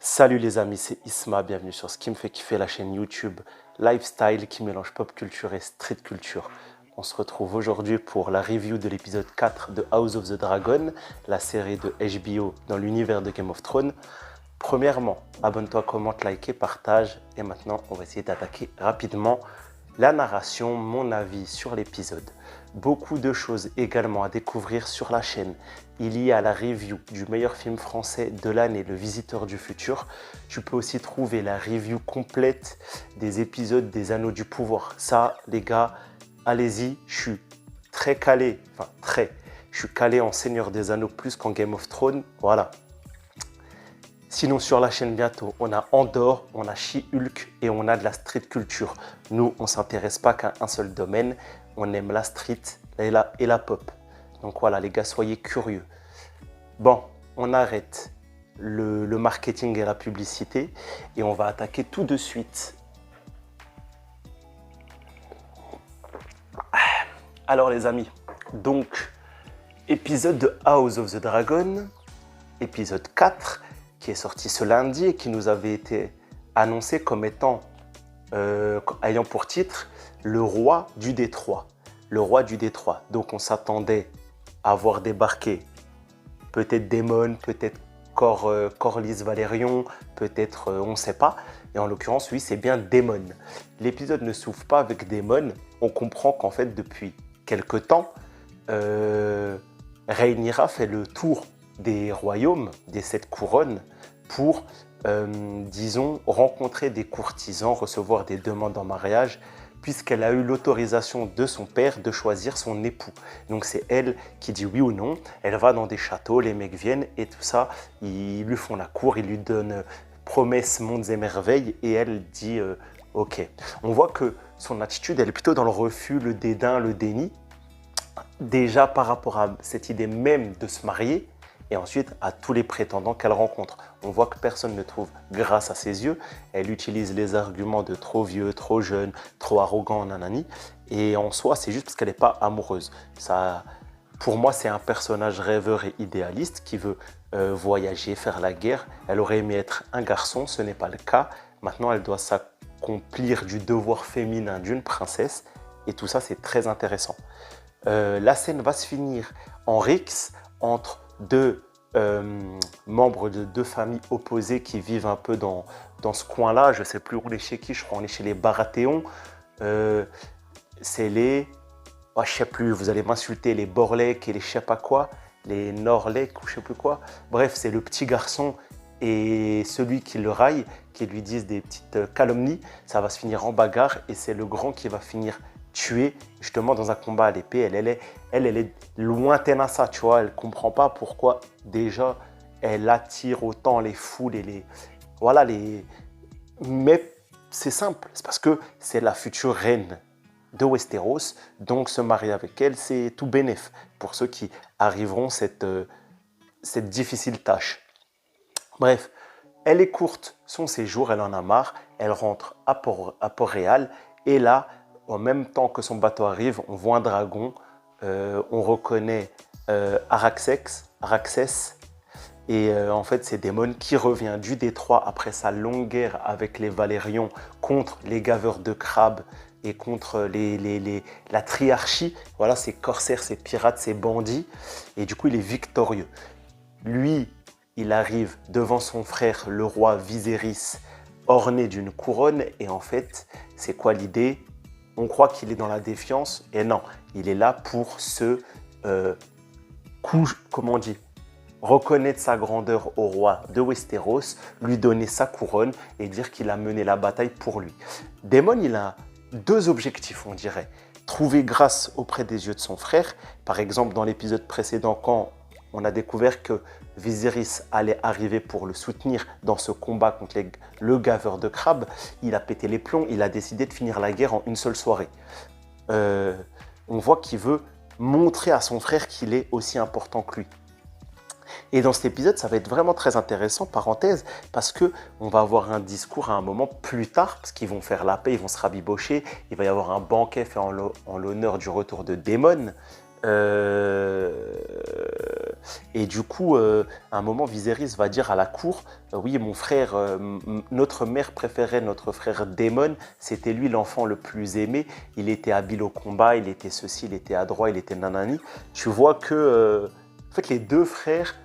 Salut les amis, c'est Isma, bienvenue sur ce qui me fait kiffer, la chaîne YouTube Lifestyle qui mélange pop culture et street culture. On se retrouve aujourd'hui pour la review de l'épisode 4 de House of the Dragon, la série de HBO dans l'univers de Game of Thrones. Premièrement, abonne-toi, commente, like, partage. Et maintenant, on va essayer d'attaquer rapidement la narration, mon avis sur l'épisode. Beaucoup de choses également à découvrir sur la chaîne. Il y a la review du meilleur film français de l'année, Le Visiteur du Futur. Tu peux aussi trouver la review complète des épisodes des Anneaux du Pouvoir. Ça, les gars, allez-y, je suis très calé, je suis calé en Seigneur des Anneaux plus qu'en Game of Thrones, voilà. Sinon, sur la chaîne bientôt, on a Andor, on a She-Hulk et on a de la street culture. Nous, on ne s'intéresse pas qu'à un seul domaine. On aime la street et la pop. Donc voilà, les gars, soyez curieux. Bon, on arrête le marketing et la publicité et on va attaquer tout de suite. Alors les amis, donc, épisode de House of the Dragon, épisode 4, qui est sorti ce lundi et qui nous avait été annoncé comme étant, ayant pour titre, le roi du détroit. Le roi du détroit. Donc on s'attendait à voir débarquer peut-être Daemon, peut-être Corlys Valerion, peut-être on ne sait pas. Et en l'occurrence, oui, c'est bien Daemon. L'épisode ne s'ouvre pas avec Daemon. On comprend qu'en fait, depuis quelque temps, Rhaenyra fait le tour des royaumes, des 7 couronnes, pour, disons, rencontrer des courtisans, recevoir des demandes en mariage, puisqu'elle a eu l'autorisation de son père de choisir son époux. Donc c'est elle qui dit oui ou non. Elle va dans des châteaux, les mecs viennent et tout ça, ils lui font la cour, ils lui donnent promesses, mondes et merveilles, et elle dit ok. On voit que son attitude, elle est plutôt dans le refus, le dédain, le déni, déjà par rapport à cette idée même de se marier, et ensuite à tous les prétendants qu'elle rencontre. On voit que personne ne trouve grâce à ses yeux. Elle utilise les arguments de trop vieux, trop jeune, trop arrogant, nanani. Et en soi, c'est juste parce qu'elle n'est pas amoureuse. Ça, pour moi, c'est un personnage rêveur et idéaliste qui veut voyager, faire la guerre. Elle aurait aimé être un garçon, ce n'est pas le cas. Maintenant, elle doit s'accomplir du devoir féminin d'une princesse. Et tout ça, c'est très intéressant. La scène va se finir en rixe entre deux membres de deux familles opposées qui vivent un peu dans ce coin-là. Je ne sais plus où on est chez qui, je crois qu'on est chez les Baratheons. C'est les... Oh, je ne sais plus, vous allez m'insulter, les Borlek et les je ne sais pas quoi, les Norlek ou je ne sais plus quoi. Bref, c'est le petit garçon et celui qui le raille, qui lui disent des petites calomnies. Ça va se finir en bagarre et c'est le grand qui va finir tuée justement dans un combat à l'épée. Elle est lointaine à ça, tu vois. Elle ne comprend pas pourquoi déjà elle attire autant les foules et les... Voilà, les... Mais c'est simple, c'est parce que c'est la future reine de Westeros, donc se marier avec elle, c'est tout bénef pour ceux qui arriveront cette difficile tâche. Bref, elle est courte son séjour, elle en a marre, elle rentre à Port-Réal et là, en même temps que son bateau arrive, on voit un dragon, on reconnaît Araxès, et en fait c'est Daemon qui revient du détroit après sa longue guerre avec les Valérions contre les gaveurs de crabes et contre la triarchie, voilà, ces corsaires, ces pirates, ces bandits, et du coup il est victorieux. Lui, il arrive devant son frère, le roi Viserys, orné d'une couronne, et en fait, c'est quoi l'idée ? On croit qu'il est dans la défiance, et non, il est là pour comment on dit, reconnaître sa grandeur au roi de Westeros, lui donner sa couronne et dire qu'il a mené la bataille pour lui. Daemon, il a deux objectifs, on dirait. Trouver grâce auprès des yeux de son frère. Par exemple, dans l'épisode précédent, quand on a découvert que Viserys allait arriver pour le soutenir dans ce combat contre le gaveur de crabes, il a pété les plombs, il a décidé de finir la guerre en une seule soirée. On voit qu'il veut montrer à son frère qu'il est aussi important que lui. Et dans cet épisode, ça va être vraiment très intéressant, parenthèse, parce qu'on va avoir un discours à un moment plus tard, parce qu'ils vont faire la paix, ils vont se rabibocher, il va y avoir un banquet fait en l'honneur du retour de Daemon, Et du coup, à un moment, Viserys va dire à la cour, oui, mon frère, notre mère préférait notre frère Daemon, c'était lui l'enfant le plus aimé, il était habile au combat, il était ceci, il était adroit, il était nanani. Tu vois que en fait, les deux frères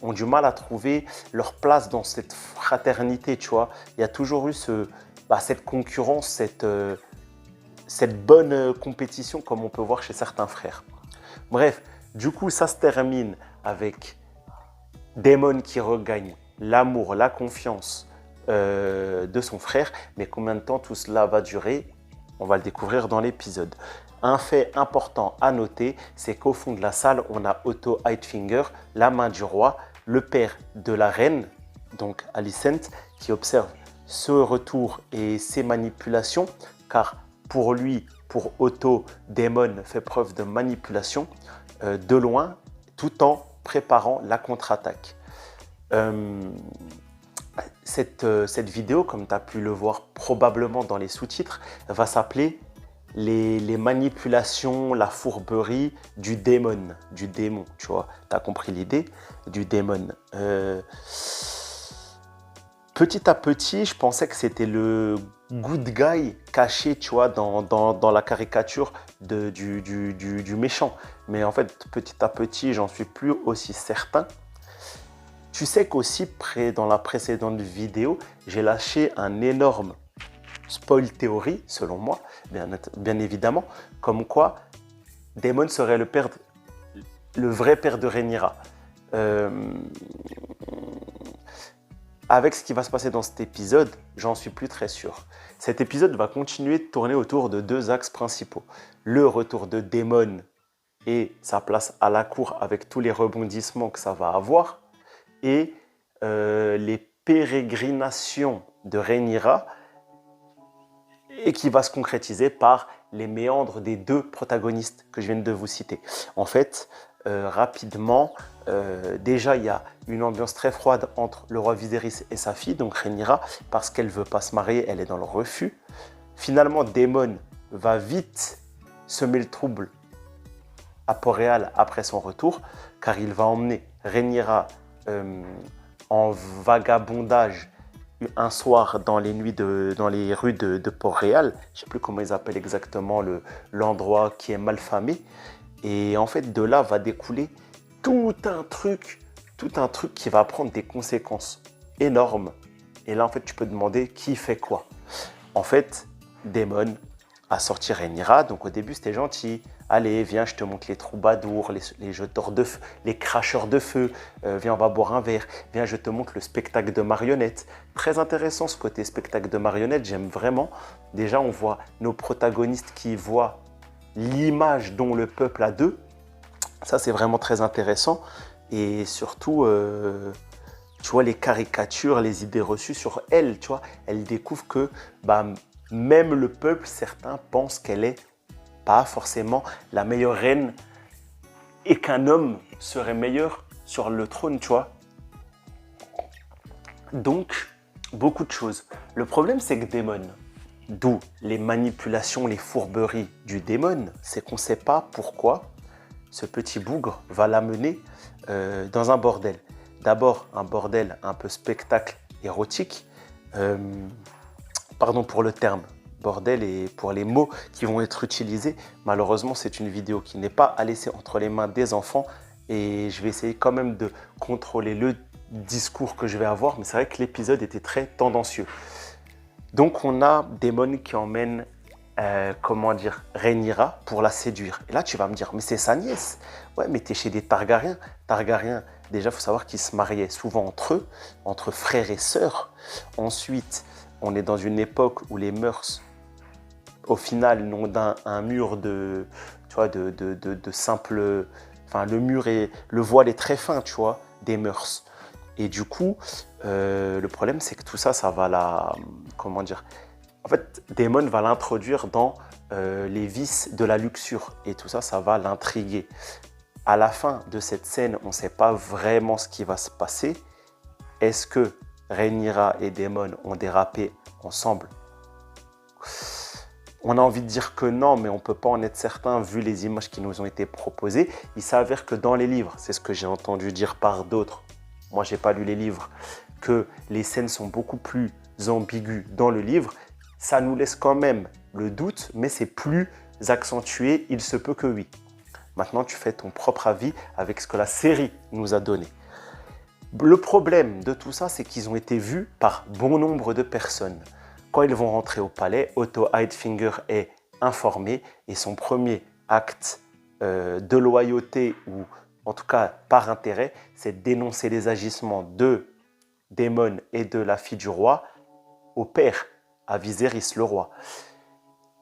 ont du mal à trouver leur place dans cette fraternité, tu vois. Il y a toujours eu cette concurrence, cette bonne compétition comme on peut voir chez certains frères. Bref, du coup, ça se termine avec Daemon qui regagne l'amour, la confiance de son frère. Mais combien de temps tout cela va durer? On va le découvrir dans l'épisode. Un fait important à noter, c'est qu'au fond de la salle, on a Otto Hightower, la main du roi, le père de la reine, donc Alicent, qui observe ce retour et ces manipulations, car pour lui, pour Otto, Daemon fait preuve de manipulation de loin, tout en préparant la contre-attaque. Cette vidéo, comme tu as pu le voir probablement dans les sous-titres, va s'appeler les manipulations, la fourberie du démon, tu vois. Tu as compris l'idée du démon. Petit à petit, je pensais que c'était le good guy caché, tu vois, dans la caricature du méchant. Mais en fait, petit à petit, j'en suis plus aussi certain. Tu sais qu'aussi, dans la précédente vidéo, j'ai lâché un énorme spoil théorie, selon moi, bien évidemment, comme quoi Daemon serait le vrai père de Rhaenyra. Avec ce qui va se passer dans cet épisode, j'en suis plus très sûr. Cet épisode va continuer de tourner autour de deux axes principaux. Le retour de Daemon et sa place à la cour avec tous les rebondissements que ça va avoir, et les pérégrinations de Rhaenyra, et qui va se concrétiser par les méandres des deux protagonistes que je viens de vous citer. En fait, rapidement, déjà il y a une ambiance très froide entre le roi Viserys et sa fille, donc Rhaenyra, parce qu'elle ne veut pas se marier, elle est dans le refus. Finalement, Daemon va vite semer le trouble à Port-Réal après son retour, car il va emmener Rhaenyra en vagabondage un soir dans les rues de Port-Réal. Je ne sais plus comment ils appellent exactement l'endroit qui est mal famé. Et en fait, de là va découler tout un truc qui va prendre des conséquences énormes. Et là, en fait, tu peux te demander qui fait quoi. En fait, Daemon a sorti Rhaenyra. Donc au début, c'était gentil. Allez, viens, je te montre les troubadours, les jeteurs de feu, les cracheurs de feu. Viens, on va boire un verre. Viens, je te montre le spectacle de marionnettes. Très intéressant ce côté spectacle de marionnettes, j'aime vraiment. Déjà, on voit nos protagonistes qui voient l'image dont le peuple a d'eux. Ça, c'est vraiment très intéressant. Et surtout, tu vois, les caricatures, les idées reçues sur elle, tu vois, elle découvre que même le peuple, certains pensent qu'elle est pas forcément la meilleure reine et qu'un homme serait meilleur sur le trône, tu vois. Donc, beaucoup de choses. Le problème, c'est que Daemon, d'où les manipulations, les fourberies du démon, c'est qu'on ne sait pas pourquoi ce petit bougre va l'amener dans un bordel. D'abord, un bordel un peu spectacle érotique. Pardon pour le terme, bordel, et pour les mots qui vont être utilisés. Malheureusement, c'est une vidéo qui n'est pas à laisser entre les mains des enfants et je vais essayer quand même de contrôler le discours que je vais avoir, mais c'est vrai que l'épisode était très tendancieux. Donc on a Daemon qui emmène Rhaenyra pour la séduire. Et là tu vas me dire, mais c'est sa nièce. Ouais, mais t'es chez des Targaryens. Targaryens, déjà il faut savoir qu'ils se mariaient souvent entre eux, entre frères et sœurs. Ensuite, on est dans une époque où les mœurs, au final, n'ont un mur de simple... Enfin, le voile est très fin, tu vois, des mœurs. Et du coup, le problème, c'est que tout ça, ça va comment dire? En fait, Daemon va l'introduire dans les vices de la luxure. Et tout ça, ça va l'intriguer. À la fin de cette scène, on ne sait pas vraiment ce qui va se passer. Est-ce que Rhaenyra et Daemon ont dérapé ensemble? On a envie de dire que non, mais on ne peut pas en être certain vu les images qui nous ont été proposées. Il s'avère que dans les livres, c'est ce que j'ai entendu dire par d'autres, moi je n'ai pas lu les livres, que les scènes sont beaucoup plus ambiguës dans le livre. Ça nous laisse quand même le doute, mais c'est plus accentué, il se peut que oui. Maintenant, tu fais ton propre avis avec ce que la série nous a donné. Le problème de tout ça, c'est qu'ils ont été vus par bon nombre de personnes. Quand ils vont rentrer au palais, Otto Highfinger est informé et son premier acte de loyauté, ou en tout cas par intérêt, c'est de dénoncer les agissements de Daemon et de la fille du roi au père, à Viserys le roi.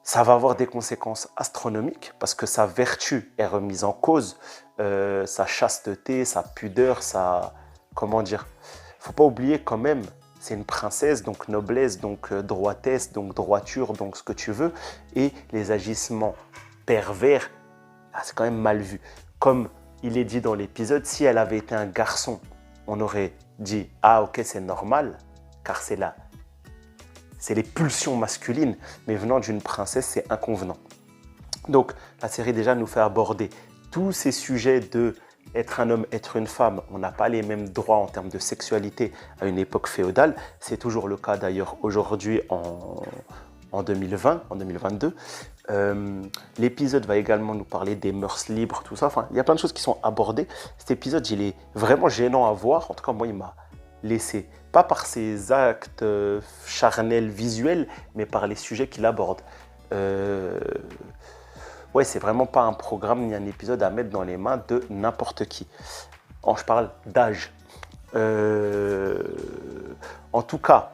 Ça va avoir des conséquences astronomiques parce que sa vertu est remise en cause, sa chasteté, sa pudeur, comment dire, faut pas oublier quand même, c'est une princesse, donc noblesse, donc droitesse, donc droiture, donc ce que tu veux, et les agissements pervers, c'est quand même mal vu. Comme il est dit dans l'épisode, si elle avait été un garçon, on aurait dit « Ah ok, c'est normal », car c'est les pulsions masculines, mais venant d'une princesse, c'est inconvenant. Donc, la série déjà nous fait aborder tous ces sujets de être un homme, être une femme. On n'a pas les mêmes droits en termes de sexualité à une époque féodale. C'est toujours le cas d'ailleurs aujourd'hui en 2020, en 2022. L'épisode va également nous parler des mœurs libres, tout ça. Enfin, il y a plein de choses qui sont abordées. Cet épisode, il est vraiment gênant à voir. En tout cas, moi, il m'a laissé, pas par ses actes charnels visuels, mais par les sujets qu'il aborde. Ouais, c'est vraiment pas un programme ni un épisode à mettre dans les mains de n'importe qui. Je parle d'âge. En tout cas,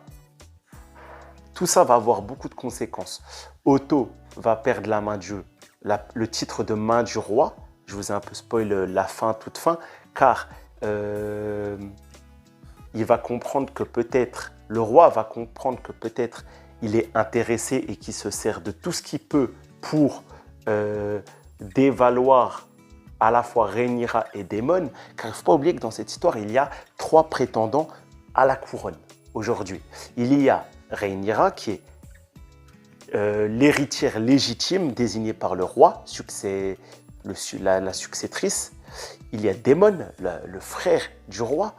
tout ça va avoir beaucoup de conséquences. Otto va perdre la main du, le titre de main du roi. Je vous ai un peu spoil la fin, toute fin, car il va comprendre que peut-être, le roi va comprendre que peut-être il est intéressé et qu'il se sert de tout ce qu'il peut pour dévaloir à la fois Rhaenyra et Daemon, car il ne faut pas oublier que dans cette histoire, il y a 3 prétendants à la couronne aujourd'hui. Il y a Rhaenyra qui est l'héritière légitime désignée par le roi, la successrice. Il y a Daemon, le frère du roi,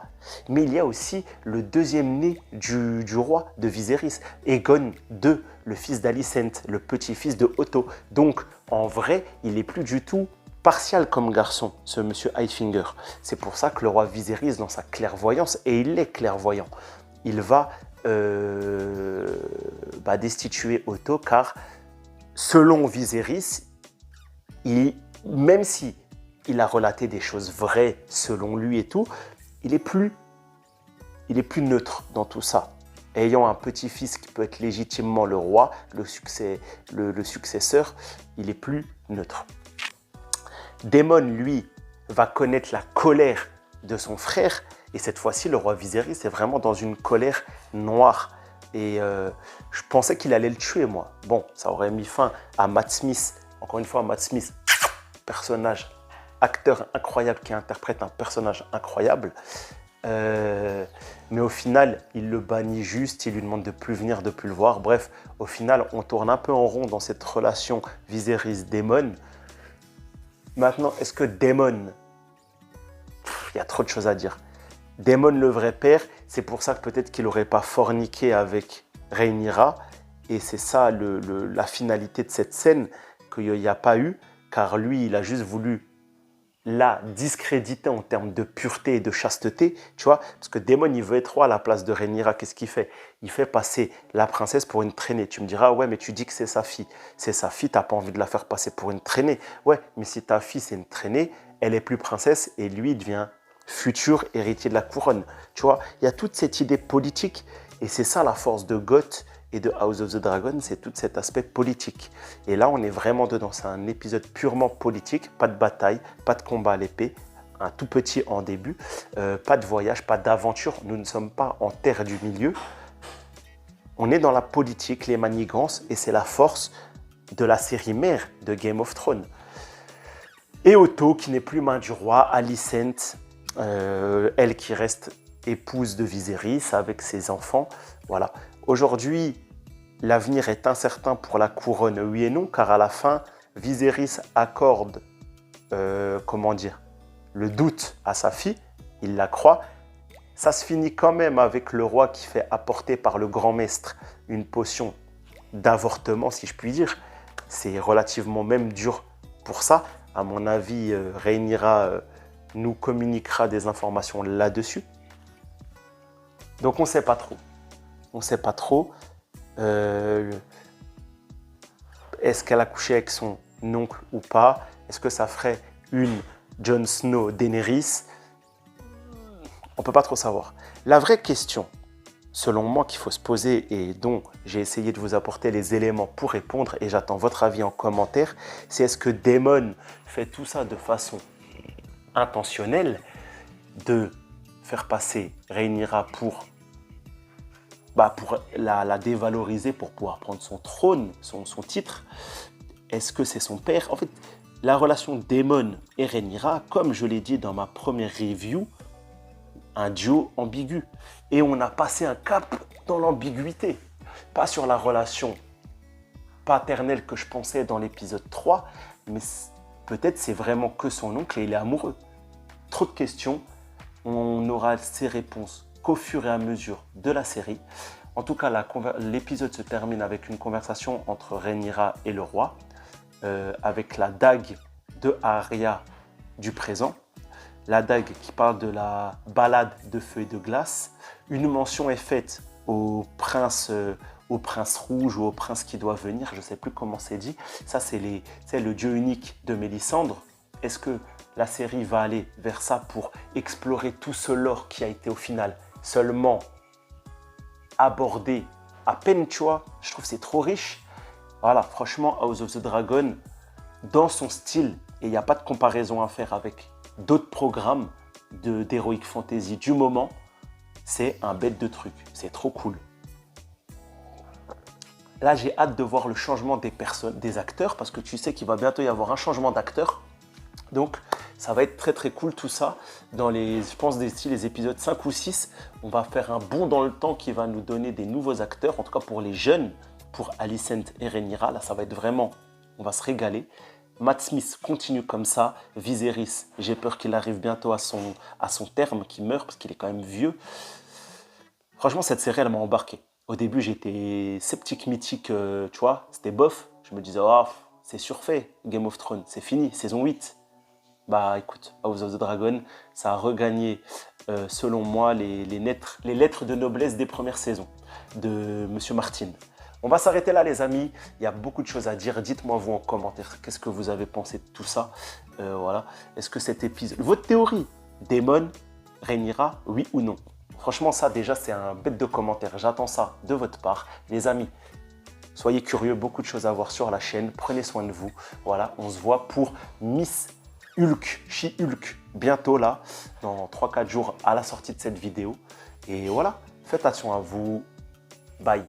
mais il y a aussi le deuxième né du roi de Viserys, Aegon II, le fils d'Alicent, le petit-fils de Otto. Donc, en vrai, il n'est plus du tout partial comme garçon, ce monsieur Highfinger. C'est pour ça que le roi Viserys, dans sa clairvoyance, et il est clairvoyant, il va destituer Otto, car selon Viserys, même si il a relaté des choses vraies selon lui et tout, il est plus neutre dans tout ça. Ayant un petit-fils qui peut être légitimement le roi, le successeur, il est plus neutre. Daemon, lui, va connaître la colère de son frère, et cette fois-ci, le roi Viserys est vraiment dans une colère noire. Et je pensais qu'il allait le tuer, moi. Bon, ça aurait mis fin à Matt Smith. Encore une fois, Matt Smith, acteur incroyable qui interprète un personnage incroyable. Mais au final, il le bannit juste, il lui demande de ne plus venir, de ne plus le voir. Bref, au final, on tourne un peu en rond dans cette relation Viserys-Daemon. Maintenant, est-ce que Daemon... Il y a trop de choses à dire. Daemon, le vrai père, c'est pour ça que peut-être qu'il n'aurait pas forniqué avec Rhaenyra. Et c'est ça la finalité de cette scène qu'il n'y a pas eu. Car lui, il a juste voulu la discréditer en termes de pureté et de chasteté, tu vois, parce que Daemon, il veut être roi à la place de Rhaenyra. Qu'est-ce qu'il fait? Il fait passer la princesse pour une traînée. Tu me diras, ouais, mais tu dis que c'est sa fille. C'est sa fille, t'as pas envie de la faire passer pour une traînée. Ouais, mais si ta fille, c'est une traînée, elle est plus princesse et lui, il devient futur héritier de la couronne. Tu vois, il y a toute cette idée politique et c'est ça la force de GOT et de House of the Dragon, c'est tout cet aspect politique. Et là, on est vraiment dedans. C'est un épisode purement politique, pas de bataille, pas de combat à l'épée, un tout petit en début, pas de voyage, pas d'aventure. Nous ne sommes pas en terre du milieu. On est dans la politique, les manigances, et c'est la force de la série mère de Game of Thrones. Et Otto, qui n'est plus main du roi, Alicent, elle qui reste épouse de Viserys avec ses enfants. Voilà. Aujourd'hui, l'avenir est incertain pour la couronne, oui et non, car à la fin, Viserys accorde, comment dire, le doute à sa fille, il la croit. Ça se finit quand même avec le roi qui fait apporter par le grand maître une potion d'avortement, si je puis dire. C'est relativement même dur pour ça. À mon avis, Rhaenyra nous communiquera des informations là-dessus. Donc on ne sait pas trop. On ne sait pas trop. Est-ce qu'elle a couché avec son oncle ou pas? Est-ce que ça ferait une Jon Snow Daenerys? On ne peut pas trop savoir. La vraie question, selon moi, qu'il faut se poser et dont j'ai essayé de vous apporter les éléments pour répondre, et j'attends votre avis en commentaire, c'est est-ce que Daemon fait tout ça de façon intentionnelle, de faire passer Rhaenyra pour la dévaloriser, pour pouvoir prendre son trône, son titre? Est-ce que c'est son père? En fait, la relation Daemon et Rhaenyra, comme je l'ai dit dans ma première review, un duo ambigu. Et on a passé un cap dans l'ambiguïté. Pas sur la relation paternelle que je pensais dans l'épisode 3, mais peut-être c'est vraiment que son oncle et il est amoureux. Trop de questions. On aura ces réponses qu'au fur et à mesure de la série. En tout cas, l'épisode se termine avec une conversation entre Rhaenyra et le roi, avec la dague de Arya du présent. La dague qui parle de la balade de feu et de glace. Une mention est faite au prince rouge ou au prince qui doit venir, je ne sais plus comment c'est dit. Ça, c'est le dieu unique de Mélisandre. Est-ce que la série va aller vers ça pour explorer tout ce lore qui a été au final seulement abordé à peine, tu vois? Je trouve que c'est trop riche. Voilà, franchement, House of the Dragon, dans son style, et il n'y a pas de comparaison à faire avec d'autres programmes d'Heroic Fantasy du moment, c'est un bête de truc, c'est trop cool. Là, j'ai hâte de voir le changement des acteurs, parce que tu sais qu'il va bientôt y avoir un changement d'acteur. Donc, ça va être très très cool tout ça. Dans je pense d'ici les épisodes 5 ou 6, on va faire un bond dans le temps qui va nous donner des nouveaux acteurs, en tout cas pour les jeunes, pour Alicent et Rhaenyra. Là, ça va être vraiment, on va se régaler. Matt Smith continue comme ça. Viserys, j'ai peur qu'il arrive bientôt à son terme, qu'il meure, parce qu'il est quand même vieux. Franchement, cette série, elle m'a embarqué. Au début, j'étais sceptique mythique, tu vois, c'était bof. Je me disais, oh, c'est surfait, Game of Thrones, c'est fini, saison 8. Bah écoute, House of the Dragon, ça a regagné, selon moi, les lettres de noblesse des premières saisons de Monsieur Martin. On va s'arrêter là, les amis. Il y a beaucoup de choses à dire. Dites-moi vous en commentaire, qu'est-ce que vous avez pensé de tout ça? Voilà. Est-ce que cet épisode... Votre théorie, Daemon, Rhaenyra, oui ou non? Franchement, ça déjà, c'est un bête de commentaire. J'attends ça de votre part. Les amis, soyez curieux, beaucoup de choses à voir sur la chaîne. Prenez soin de vous. Voilà, on se voit pour Miss Hulk, She-Hulk, bientôt là, dans 3-4 jours à la sortie de cette vidéo. Et voilà, faites attention à vous. Bye.